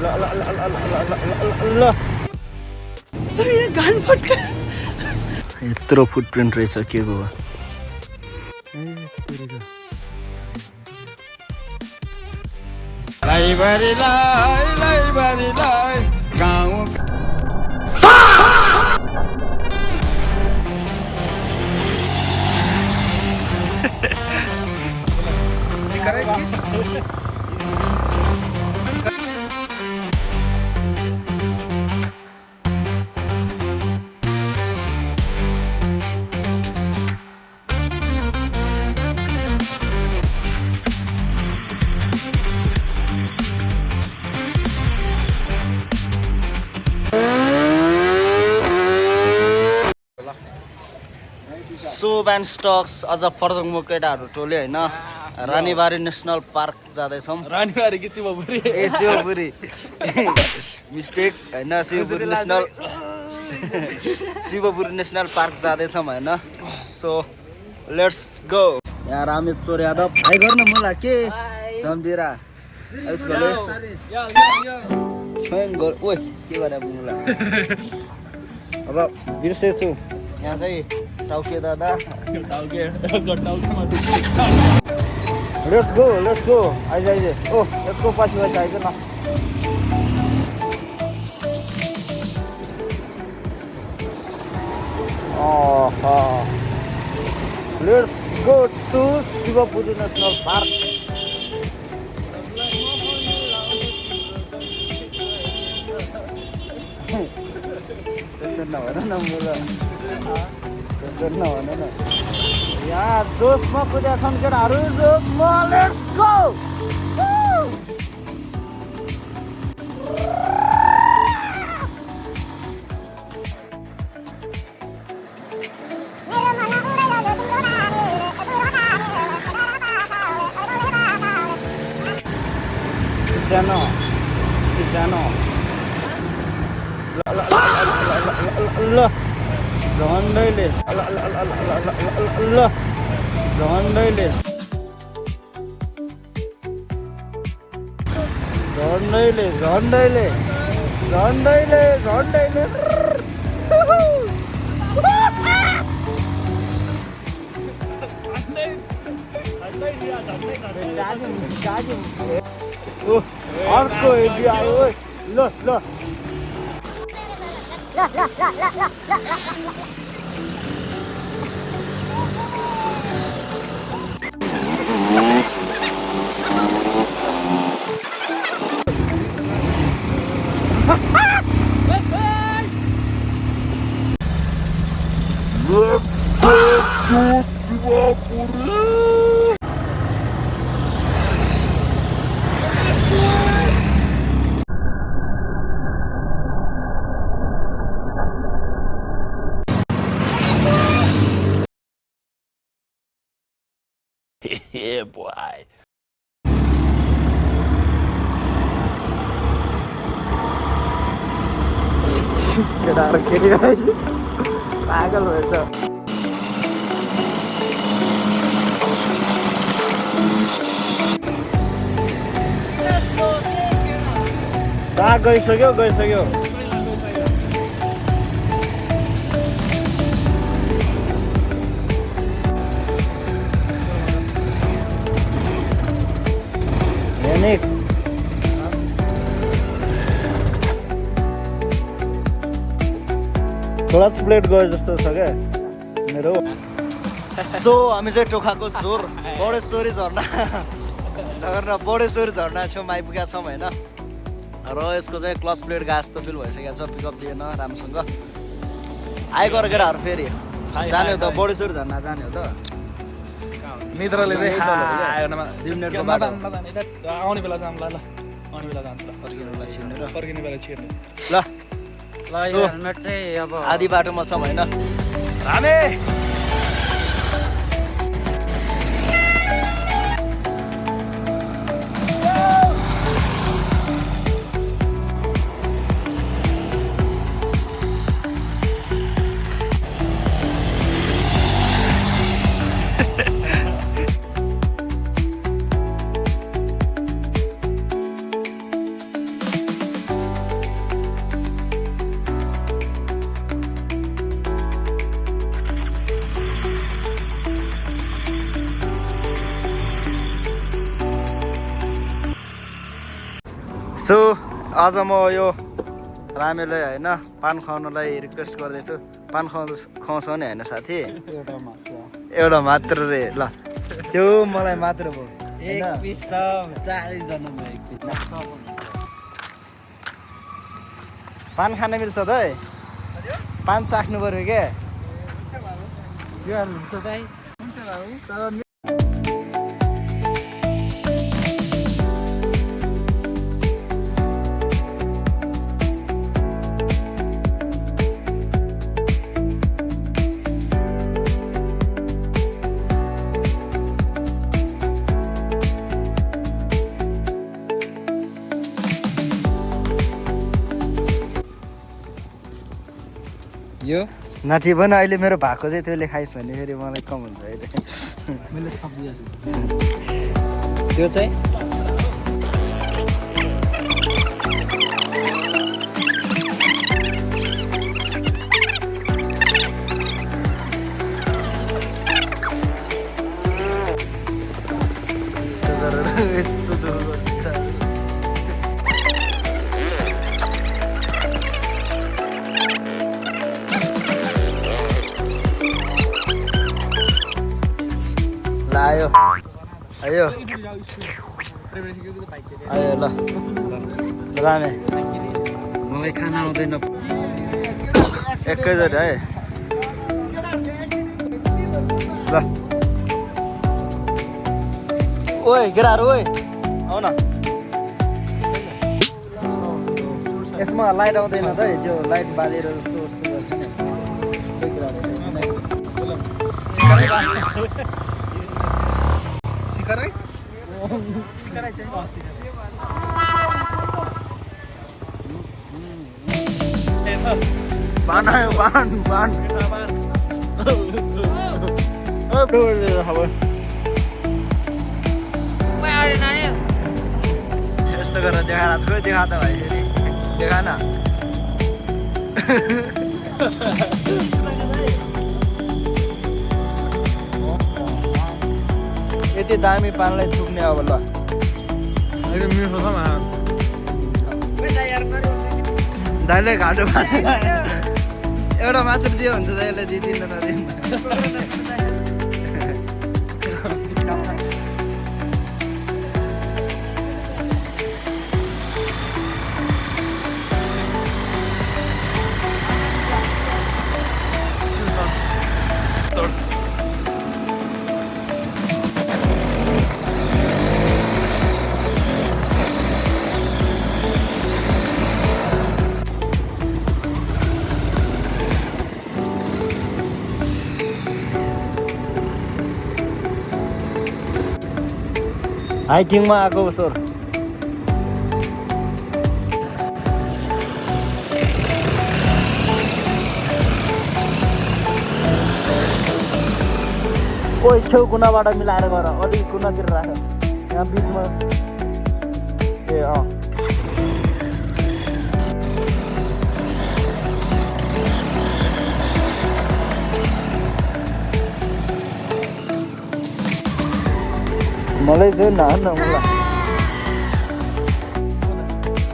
ल यत्रो फुटप्रिन्ट रहेछ के गो गाउँ सोब एन्ड स्टक्स अझ फर्जङको केटाहरू टोले होइन रानीबारी नेसनल पार्क जाँदैछौँ रानीबारी कि शिवपुरी ए शिवपुरी मिस्टेक होइन शिवपुरी नेसनल पार्क जाँदैछौँ होइन सो लेट्स गो यहाँ रामेश्वर यादव भाइ गर्न मुला के जम्बिरा यसकोले ओइ के गरे मुला अब बिर्सेछु यहाँ चाहिँ टाउके दादा लेट्स गो आइज ओ यसको पछि आइज न let's go to Shivpuri national park नभन न मुला नभन न यहाँ जोसमा कुद्या छन् केटाहरू जोसमा लेट्स गो ल झन्डैले अर्को हेडी आयो ल Yeah, boy. केटाहरू खेलिरहेको पागल भएछ गइसक्यो थोड़ा प्लेट गयो जस्तो छ क्या मेरो सो हामी चाहिँ टोखाको जोर बडेश्वरी झर्ना छेउमा आइपुगेका छौँ होइन र यसको चाहिँ क्लच प्लेट गास त फिल भइसकेको छ पिकअप दिएन राम्रोसँग आएको केटाहरू फेरि जाने हो त बडेश्वरी झर्ना जाने हो त मित्रले चाहिँ आउने बेला जाऊँ ल आउने बेला जान्छ फर्किने बेला छिर्ने ल हेलमेट चाहिँ अब आधी बाटोमा छौँ होइन रामे सो आज म यो रामेलाई होइन पान खुवाउनलाई रिक्वेस्ट गर्दैछु। पान खुवाउँछ नि होइन साथी? एउटा मात्र रे ल त्यो मलाई मात्र भयो। एक पिस 40 जना पान खान मिल्छ त है? पान चाख्नु पर्यो क्या? यो नाठी पनि अहिले मेरो भएको चाहिँ त्यसले खाइस् भने फेरि मलाई कम हुन्छ अहिले। मैले थपिदिएको छु। त्यो चाहिँ आयो आयो आयो ल रामे मलाई खाना आउँदैन। एकैचोटि है ल। ओइ केटाहरू ओइ आउ न। यसमा लाइट आउँदैन त है? त्यो लाइट बालेर जस्तो जस्तो बान आयो बान बान यस्तो गरेर देखाएर खोइ देखा त भाइ फेरि देखा न। यति दामी पानलाई थुक्ने अब ल। दाइले घाटो एउटा मात्र दियो भने त दाइलाई दिँदैन नदिनु। हाइकिङमा आएको सर। कोही छेउ कुनाबाट मिलाएर गर, अलिक कुनातिर राख, यहाँ बिचमा। ए अँ मलाई चाहिँ न मलाई।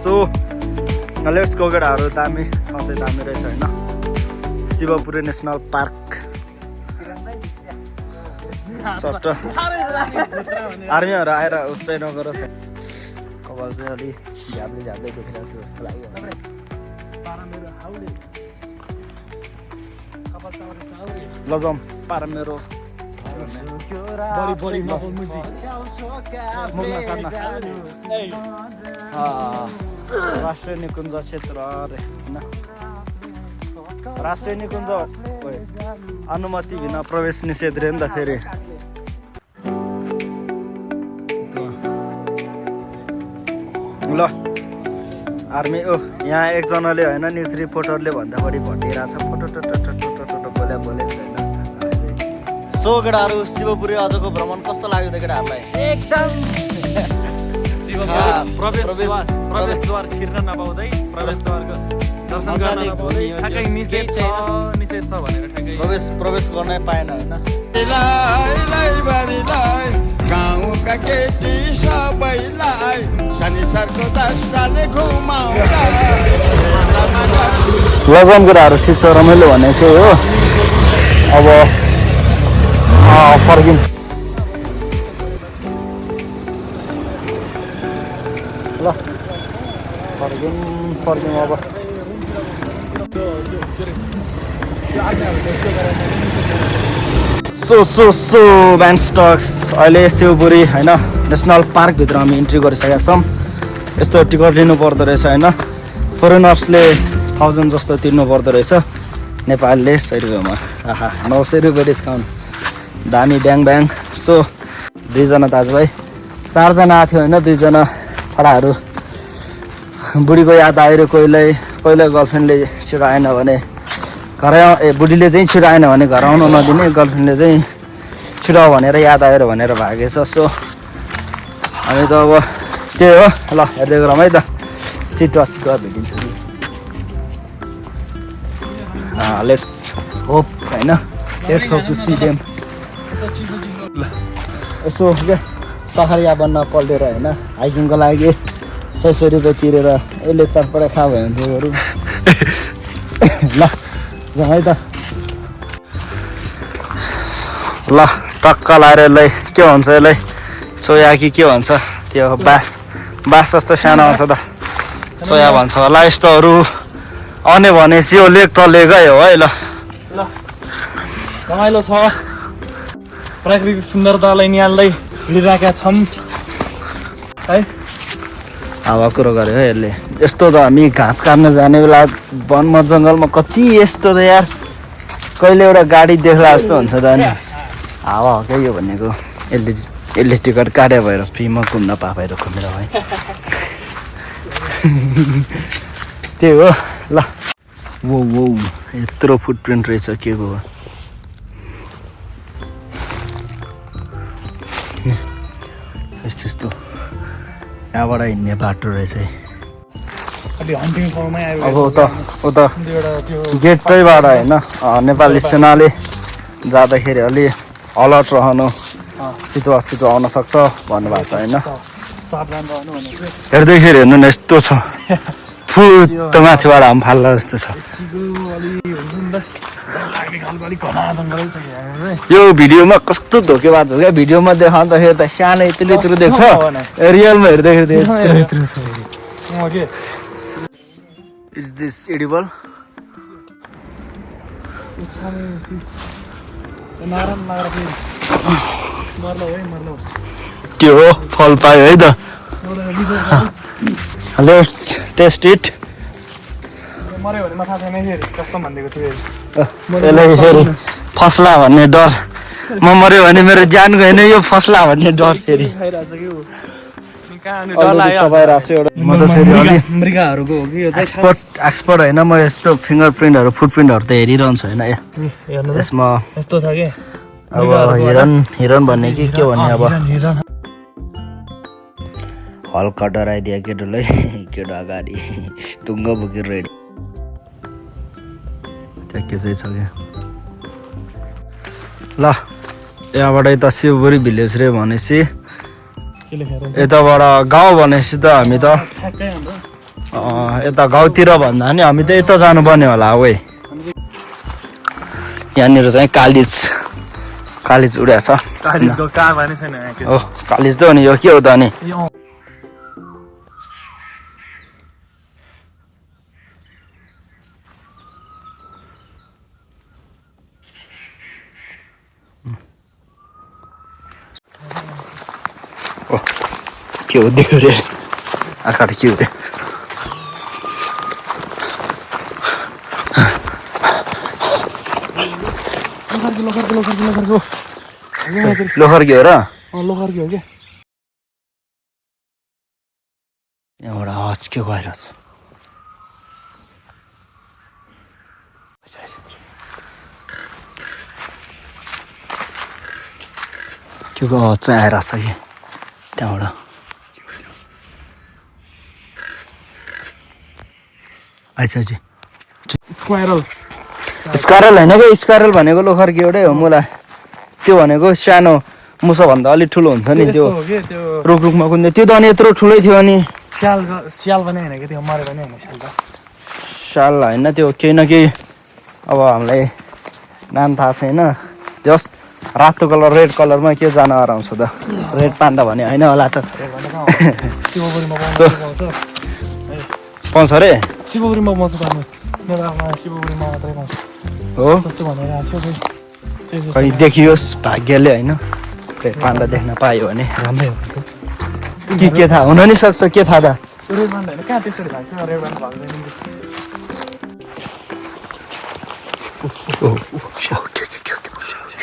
सो लेट्स गो केटाहरू। दामी ठाउँ चाहिँ दामी रहेछ होइन? Shivapuri national park. चट्ट आर्मीहरू आएर उस्तै नगरोस्। कपाल चाहिँ अलि झ्याप्ले झ्याप्ले देखिरहेको छु जस्तो लाग्यो। ल जाउँ पारा मेरो राष्ट्रिय निकुञ्ज क्षेत्र अरे होइन? राष्ट्रिय निकुञ्ज अनुमति बिना प्रवेश निषेध रे नि त फेरि। ल आर्मी ओ यहाँ एकजनाले होइन न्युज रिपोर्टरले भन्दा बढी भटिरहेको छ। फोटो टोटो बोल्या बोले छैन। सो केटाहरू शिवपुरी आजको भ्रमण कस्तो लाग्यो त केटाहरूलाई? एकदम प्रवेशद्वार छिर्न नपाउँदै प्रवेशद्वारको दर्शन गर्न नपाउँदै ठ्याक्कै निषेध छ भनेर ठ्याक्कै प्रवेश गर्नै पाएन होइन? गाउँ गाउँका केटी सबैलाई शनिश्चरको दशले घुमाउँदा मेलामा गर्नु लगन कुराहरू ठिक छ रमाइलो भनेको चाहिँ हो अब फर्किम ल फर्किम अब सो ब्यान्स्टक्स अहिले शिवपुरी होइन नेसनल पार्कभित्र हामी इन्ट्री गरिसकेका छौँ यस्तो टिकट लिनु पर्दो रहेछ होइन फरेनर्सले 1000 जस्तो तिर्नु पर्दो रहेछ नेपालले 100 रुपियाँमा आहा 900 रुपियाँ डिस्काउन्ट दामी ब्याङ ब्याङ सो 2 जना दाजुभाइ 4 जना आएको थियो होइन 2 जना फडाहरू बुढीको याद आएर कहिले गर्लफ्रेन्डले छिटो आएन भने घर बुढीले चाहिँ छिटो आएन भने घर आउनु नदिने गर्लफ्रेन्डले चाहिँ छिटो भनेर याद आएर भनेर भागेछ सो हामी त अब त्यही हो ल हेर्दै गरौँ है त छिटो भेटिन्छ लेट्स होप होइन let's hope to see them यसो क्या सखरिया बन्न पल्टेर होइन हाइकिङको लागि 600 रुपियाँ तिरेर यसले चटपटा खा भयो भने त्योहरू ल जाउँ है त ल टक्क लाएर यसलाई के भन्छ यसलाई चोया कि के भन्छ त्यो बाँस जस्तो सानो आउँछ त चोया भन्छ होला यस्तोहरू आउने भनेपछि यो लेक त लेकै हो है ल रमाइलो छ प्राकृतिक सुन्दरतालाई निहाल्दै हिँडिरहेका छौँ है अब कुरो गर्यो है यसले यस्तो त हामी घाँस काट्न जाने बेला वनमा जङ्गलमा कति यस्तो त यार कहिले एउटा गाडी देख्ला जस्तो हुन्छ त अनि हावा हो क्या यो भनेको यसले टिकट काट्यो भएर फ्रीमा घुम्न पाएर घुमेर है त्यही हो ल वो यत्रो फुटप्रिन्ट रहेछ के को यस्तो यहाँबाट हिँड्ने बाटो रहेछ है अब उता गेटैबाट होइन नेपाली सेनाले जाँदाखेरि अलि अलर्ट रहनु छिटो आउन सक्छ भन्नुभएको छ होइन हेर्दैखेरि हेर्नु न यस्तो छ फुट माथिबाट हामी फाल्ला जस्तो छ यो भिडियोमा कस्तो धोकेबाज हो क्या भिडियोमा देखाउँदाखेरि त सानो यत्रो देख्छ रियलमा हेर्दाखेरि इज दिस एडिबल के हो फल पायो है त लेट्स टेस्ट इट यसलाई फेरि फस्ला भन्ने डर म मऱ्यो भने मेरो ज्यान गएन यो फस्ला भन्ने डर फेरि एक्सपर्ट होइन म यस्तो फिङ्गर प्रिन्टहरू फुटप्रिन्टहरू त हेरिरहन्छु होइन यसमा यस्तो छ कि अब हिरन भन्ने कि के भन्ने अब हल कटर आइदियो केटोलाई केटो अगाडि ढुङ्गा बोकेर रेडी त्यहाँ के चाहिँ छ क्या ल यहाँबाट यता शिवपुरी भिलेज रे भनेपछि यताबाट गाउँ भनेपछि त हामी त यता गाउँतिर भन्दा नि हामी त यता जानुपर्ने होला है यहाँनिर चाहिँ कालिज उड्या छ हो कालिज त हो नि यो के हो त अनि के हो देख्यो रे आँखाबाट के हो रे लोखर के हो र लोखर के हो क्या यहाँबाट आवाज के भइरहेछ के को आवाज चाहिँ आइरहेछ कि त्यहाँबाट स्क्वारल होइन क्या स्क्वारल भनेको लोखर के एउटै हो मलाई त्यो भनेको सानो मुसाभन्दा अलिक ठुलो हुन्छ नि त्यो हो कि त्यो रुखमा कुद्ने त्यो त अनि यत्रो ठुलै थियो अनि स्याल पनि होइन कि त्यो मरे पनि होइन स्याल त साल होइन त्यो केही न केही अब हामीलाई नाम थाहा छैन जस्ट रातो कलर रेड कलरमा के जनावर आउँछ त रेड पान्डा भने होइन होला त शिवपुरीमा So- पाउँछ रे शिवपुरीमा पाउँछ त मेरो आमा शिवपुरीमा मात्रै पाउँछ हो जस्तो भनेर आएको थियो कहीँ देखियोस् भाग्यले होइन रेड पान्डा देख्न पायो भने राम्रै हो के थाहा हुन नि सक्छ के थाहा त रेड बान्ड होइन कहाँ त्यसरी भएको रेड बान्ड भाग्दैन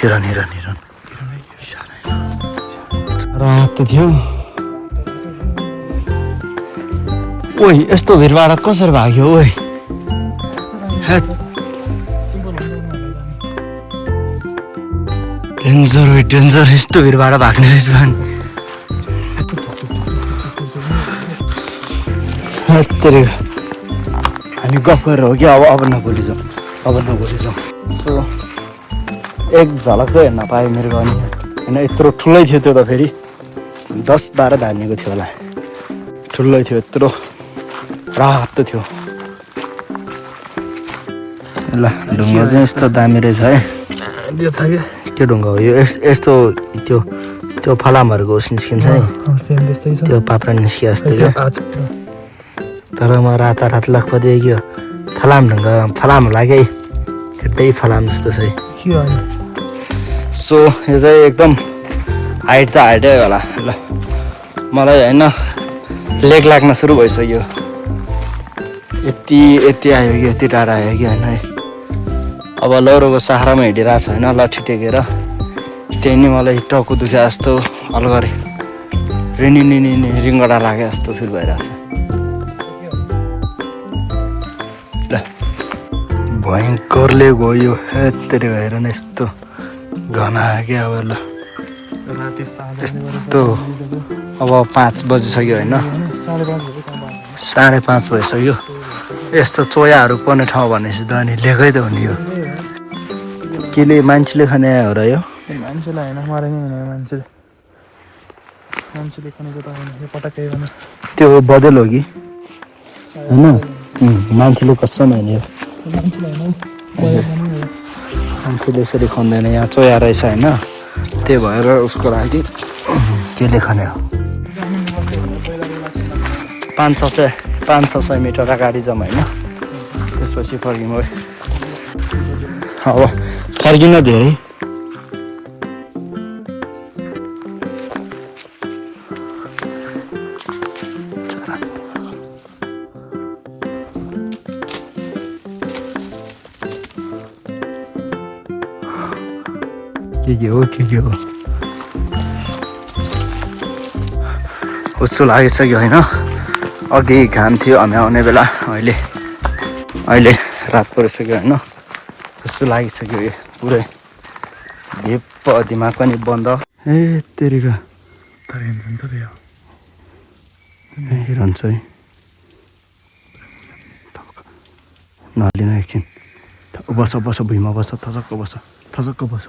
हिरन हिरन हिरन रातो थियो ओइ यस्तो भिडबाट कसरी भाग्यो ओइ हेत्, डेन्जर ओइ डेन्जर यस्तो भिडबाट भाग्ने रहेछ अनि हेत्तेरी हामी गफ गरेर हो कि अब नभोलि जाउँ सो एक झलक चाहिँ हेर्न पाएँ मेरो अनि होइन यत्रो ठुलै थियो त्यो त फेरि 10-12 धार्नेको थियो होला ठुलै थियो यत्रो रातो थियो ल ढुङ्गा चाहिँ यस्तो दामी रहेछ है त्यो छ कि के ढुङ्गा हो यो यस्तो त्यो फलामहरूको उस निस्किन्छ नि सेम त्यस्तै छ त्यो पाप्रा निस्किए जस्तो क्या आज तर म रात लखपति आइयो फलाम ढुङ्गा फलाम लाग्यो है हेर्दै फलाम जस्तो छ है के हो अनि सो यो चाहिँ एकदम हाइट त हाइटै होला ल मलाई होइन लेग लाग्न सुरु भइसक्यो यति आयो कि यति टाढा आयो कि होइन है अब लौरोको सहारामा हिँडिरहेको छ होइन लट्ठी टेकेर त्यही नि मलाई टाउको दुख्या जस्तो अलगरे रिनी रिङ्गडा लाग्यो जस्तो फिल भइरहेको छ ल भयङ्करले गयो यत्तरी भएर नै यस्तो घना क्या अब ल राति यस्तो अब 5 बजिसक्यो होइन 5:30 भइसक्यो यस्तो चोयाहरू पर्ने ठाउँ भनेपछि त अनि लेखै त हुने हो केले मान्छेले खाने हो र यो मान्छेलाई होइन मरे नि हुने मान्छेले खानेको त होइन यो पटक्कै होइन त्यो बदल हो कि होइन मान्छेले कसम होइन यो मान्छेलाई होइन मान्छेले यसरी खन्दैन यहाँ चोया रहेछ होइन त्यही भएर उसको लागि केले खाने हो 500-600 मिटर अगाडि जाउँ होइन त्यसपछि फर्किनु अब फर्किन धेरै के हो हुस्सो लागिसक्यो होइन अघि घाम थियो हामी आउने बेला अहिले रात परिसक्यो होइन हुस्सो लागिसक्यो यो पुरै ढेप दिमाग पनि बन्द ए तेरिका हिरन छ है नलिन एकछिन बस भुइँमा बस थचक्क बस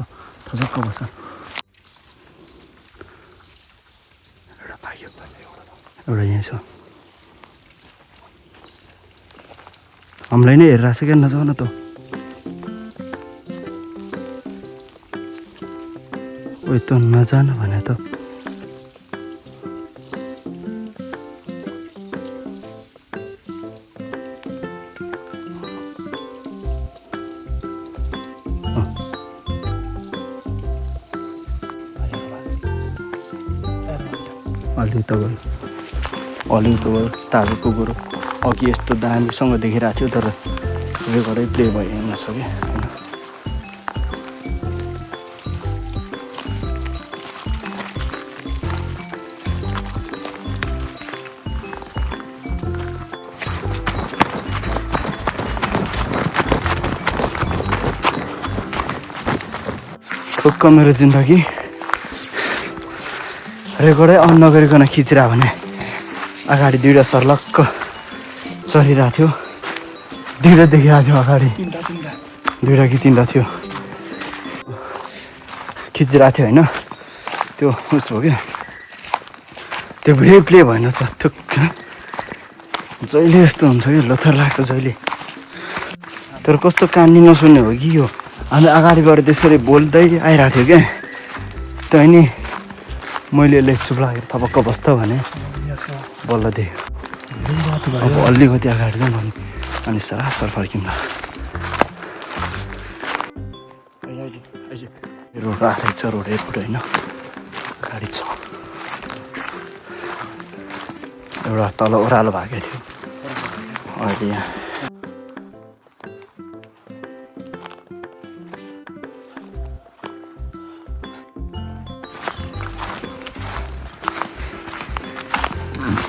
एउटा यहीँ छ हामीलाई नै हेरिरहेको छ क्या नजाऊ न त ओइ त नजान भने त अलि त गयो ताजा कुकुर अघि यस्तो दामीसँग देखिरहेको थियो तर रेकर्डै प्ले भइएन सक्यो होइन ठुक्क मेरो जिन्दगी रेकर्डै अन नगरिकन खिचिरह भने अगाडि 2टा सर्लक्क चलिरहेको थियो 2टा देखिरहेको थियो अगाडि 2टा कि 3टा थियो खिचिरहेको थियो होइन त्यो उस हो क्या त्यो भिडियो प्ले भएन छ ठुक्क जहिले यस्तो हुन्छ कि लोथर लाग्छ जहिले तर कस्तो कान्नी नसुन्ने हो कि यो अन्त अगाडिबाट त्यसरी बोल्दै आइरहेको थियो क्या त्यही नि मैले यसले चुप लागेर थपक्क बस्छ भने बल्ल देख्यो अब अलिकति अगाडि जाउँ अनि सरासर फर्किँदा रोड आएकै छ रोड एयरपोर्ट होइन गाडी छ एउटा तल ओह्रालो भएको थियो अहिले यहाँ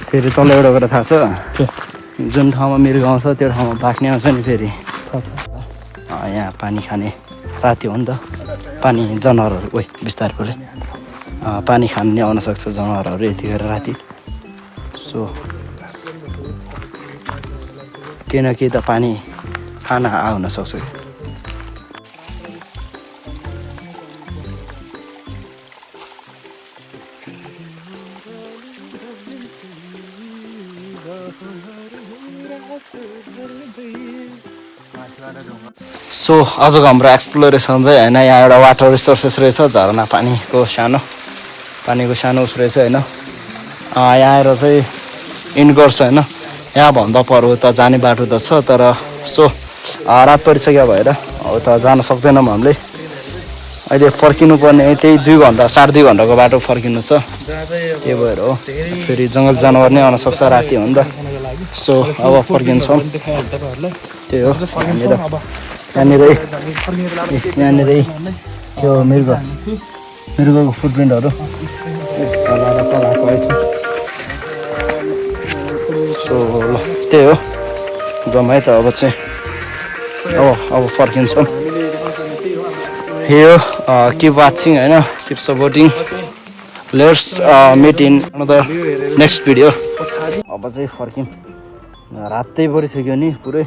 फेरि तल एउटा कुरा थाहा छ जुन ठाउँमा मेरो गाउँ छ त्यो ठाउँमा बाख्ने आउँछ नि फेरि यहाँ पानी खाने राति हो नि त पानी जनावरहरू ओइ बिस्तारै पानी खाने आउन सक्छ जनावरहरू यतिखेर राति सो केही न केही त पानी खाना आउन सक्छ सो आजको हाम्रो एक्सप्लोरेसन चाहिँ होइन यहाँ एउटा वाटर रिसोर्सेस रहेछ झरना पानीको सानो उस रहेछ होइन यहाँ आएर चाहिँ इन्डोर्स होइन यहाँभन्दा पर्व त जाने बाटो त छ तर सो रात परिसक्यो भएर अब त जान सक्दैनौँ हामीले अहिले फर्किनु पर्ने त्यही 2 घन्टा 2.5 घन्टाको बाटो फर्किनु छ त्यही भएर हो फेरि जङ्गल जनावर नै आउन सक्छ राति हो नि त सो अब फर्किन्छौँ त्यही हो यहाँनिर त्यो मृगको फुटप्रिन्टहरू सो ल त्यही हो जम्मै त अब चाहिँ अब फर्किन्छौँ यो किप वाचिङ होइन keep supporting let's meet in another next video अब चाहिँ फर्क्यौँ रातै परिसक्यो नि पुरै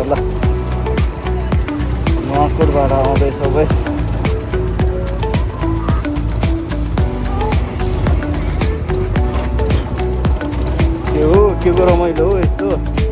ल नुवाकोटबाट आउँदै सबै के हो के रमाइलो हो यस्तो